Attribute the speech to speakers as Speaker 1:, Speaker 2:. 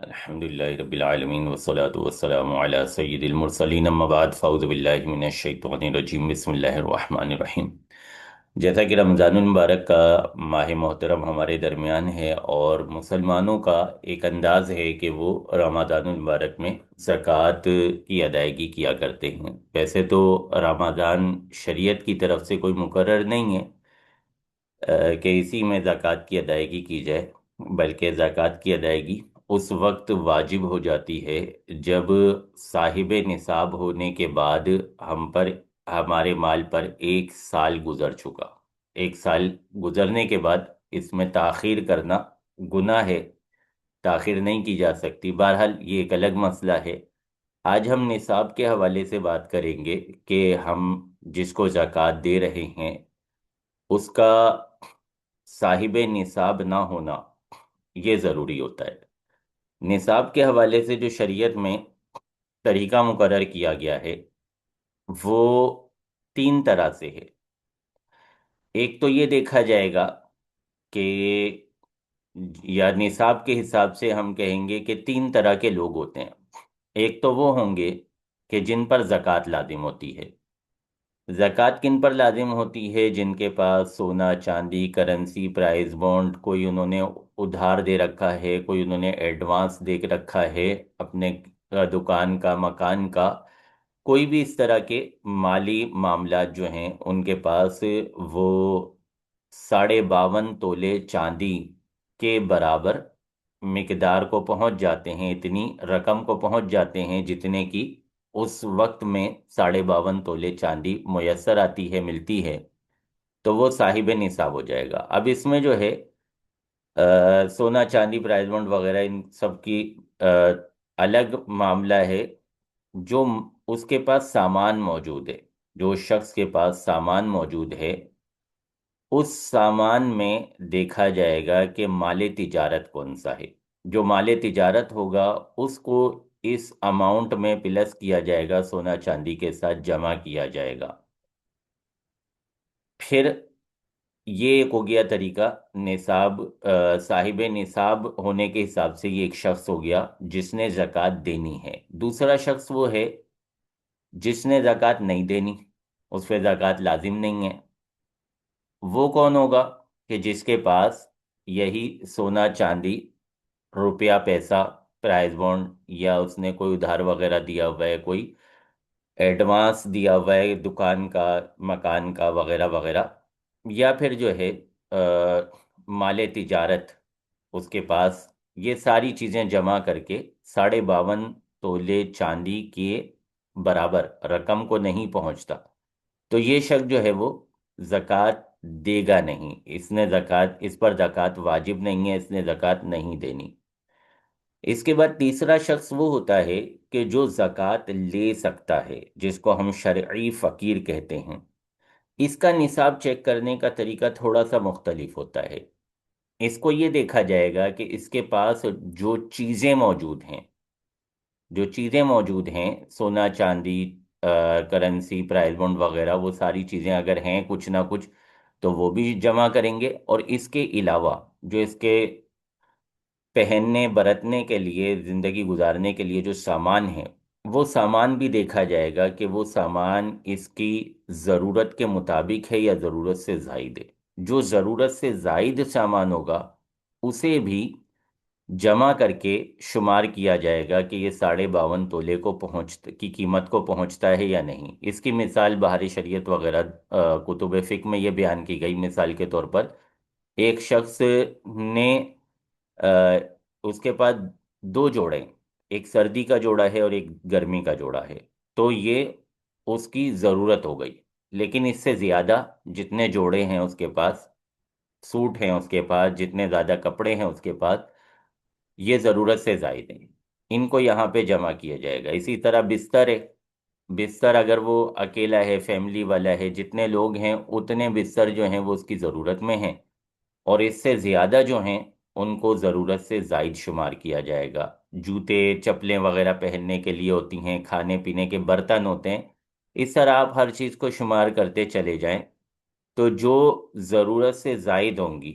Speaker 1: الحمد للہ رب العالمین والصلاة والسلام علی سید المرسلین اما بعد فاعوذ باللہ من الشیطان الرجیم بسم اللہ الرحمن الرحیم۔ جیسا کہ رمضان المبارک کا ماہ محترم ہمارے درمیان ہے اور مسلمانوں کا ایک انداز ہے کہ وہ رمضان المبارک میں زکوٰۃ کی ادائیگی کیا کرتے ہیں۔ ویسے تو رمضان شریعت کی طرف سے کوئی مقرر نہیں ہے کہ اسی میں زکوٰۃ کی ادائیگی کی جائے، بلکہ زکوٰۃ کی ادائیگی اس وقت واجب ہو جاتی ہے جب صاحب نصاب ہونے کے بعد ہمارے مال پر 1 سال گزر چکا۔ 1 سال گزرنے کے بعد اس میں تاخیر کرنا گناہ ہے، تاخیر نہیں کی جا سکتی۔ بہرحال یہ ایک الگ مسئلہ ہے۔ آج ہم نصاب کے حوالے سے بات کریں گے کہ ہم جس کو زکوٰۃ دے رہے ہیں اس کا صاحب نصاب نہ ہونا یہ ضروری ہوتا ہے۔ نصاب کے حوالے سے جو شریعت میں طریقہ مقرر کیا گیا ہے وہ 3 طرح سے ہے۔ ایک تو یہ دیکھا جائے گا کہ یا نصاب کے حساب سے ہم کہیں گے کہ 3 طرح کے لوگ ہوتے ہیں۔ ایک تو وہ ہوں گے کہ جن پر زکوٰۃ لازم ہوتی ہے۔ زکوٰۃ کن پر لازم ہوتی ہے؟ جن کے پاس سونا چاندی کرنسی پرائز بانڈ، کوئی انہوں نے ادھار دے رکھا ہے، کوئی انہوں نے ایڈوانس دے کے رکھا ہے اپنے دکان کا مکان کا، کوئی بھی اس طرح کے مالی معاملات جو ہیں ان کے پاس وہ 52.5 تولے چاندی کے برابر مقدار کو پہنچ جاتے ہیں، اتنی رقم کو پہنچ جاتے ہیں جتنے کی اس وقت میں 52.5 تولے چاندی میسر آتی ہے، ملتی ہے، تو وہ صاحب نصاب ہو جائے گا۔ اب اس میں جو ہے سونا چاندی پرائز بانڈ وغیرہ ان سب کی الگ معاملہ ہے۔ جو اس کے پاس سامان موجود ہے، جو شخص کے پاس سامان موجود ہے، اس سامان میں دیکھا جائے گا کہ مال تجارت کون سا ہے۔ جو مال تجارت ہوگا اس کو اس اماؤنٹ میں پلس کیا جائے گا، سونا چاندی کے ساتھ جمع کیا جائے گا۔ پھر یہ ایک ہو گیا طریقہ نصاب، صاحب نصاب ہونے کے حساب سے یہ ایک شخص ہو گیا جس نے زکوٰۃ دینی ہے۔ دوسرا شخص وہ ہے جس نے زکوٰۃ نہیں دینی، اس پہ زکوٰۃ لازم نہیں ہے۔ وہ کون ہوگا؟ کہ جس کے پاس یہی سونا چاندی روپیہ پیسہ پرائز بانڈ، یا اس نے کوئی ادھار وغیرہ دیا ہوا ہے، کوئی ایڈوانس دیا ہوا ہے دکان کا مکان کا وغیرہ وغیرہ، یا پھر جو ہے مال تجارت اس کے پاس، یہ ساری چیزیں جمع کر کے 52.5 تولے چاندی کے برابر رقم کو نہیں پہنچتا، تو یہ شخص جو ہے وہ زکوٰۃ دے گا نہیں۔ اس پر زکوٰۃ واجب نہیں ہے، اس نے زکوٰۃ نہیں دینی۔ اس کے بعد تیسرا شخص وہ ہوتا ہے کہ جو زکوٰۃ لے سکتا ہے، جس کو ہم شرعی فقیر کہتے ہیں۔ اس کا نصاب چیک کرنے کا طریقہ تھوڑا سا مختلف ہوتا ہے۔ اس کو یہ دیکھا جائے گا کہ اس کے پاس جو چیزیں موجود ہیں سونا چاندی کرنسی پرائز بانڈ وغیرہ، وہ ساری چیزیں اگر ہیں کچھ نہ کچھ تو وہ بھی جمع کریں گے، اور اس کے علاوہ جو اس کے پہننے برتنے کے لیے زندگی گزارنے کے لیے جو سامان ہے وہ سامان بھی دیکھا جائے گا کہ وہ سامان اس کی ضرورت کے مطابق ہے یا ضرورت سے زائد ہے۔ جو ضرورت سے زائد سامان ہوگا اسے بھی جمع کر کے شمار کیا جائے گا کہ یہ 52.5 تولے کی قیمت کو پہنچتا ہے یا نہیں۔ اس کی مثال بہار شریعت وغیرہ کتب فقہ میں یہ بیان کی گئی۔ مثال کے طور پر ایک شخص نے اس کے پاس 2 جوڑے، ایک سردی کا جوڑا ہے اور ایک گرمی کا جوڑا ہے، تو یہ اس کی ضرورت ہو گئی۔ لیکن اس سے زیادہ جتنے جوڑے ہیں اس کے پاس، سوٹ ہیں اس کے پاس، جتنے زیادہ کپڑے ہیں اس کے پاس، یہ ضرورت سے زائد ہیں، ان کو یہاں پہ جمع کیا جائے گا۔ اسی طرح بستر ہے، بستر اگر وہ اکیلا ہے، فیملی والا ہے، جتنے لوگ ہیں اتنے بستر جو ہیں وہ اس کی ضرورت میں ہیں، اور اس سے زیادہ جو ہیں ان کو ضرورت سے زائد شمار کیا جائے گا۔ جوتے چپلیں وغیرہ پہننے کے لیے ہوتی ہیں، کھانے پینے کے برتن ہوتے ہیں، اس طرح آپ ہر چیز کو شمار کرتے چلے جائیں، تو جو ضرورت سے زائد ہوں گی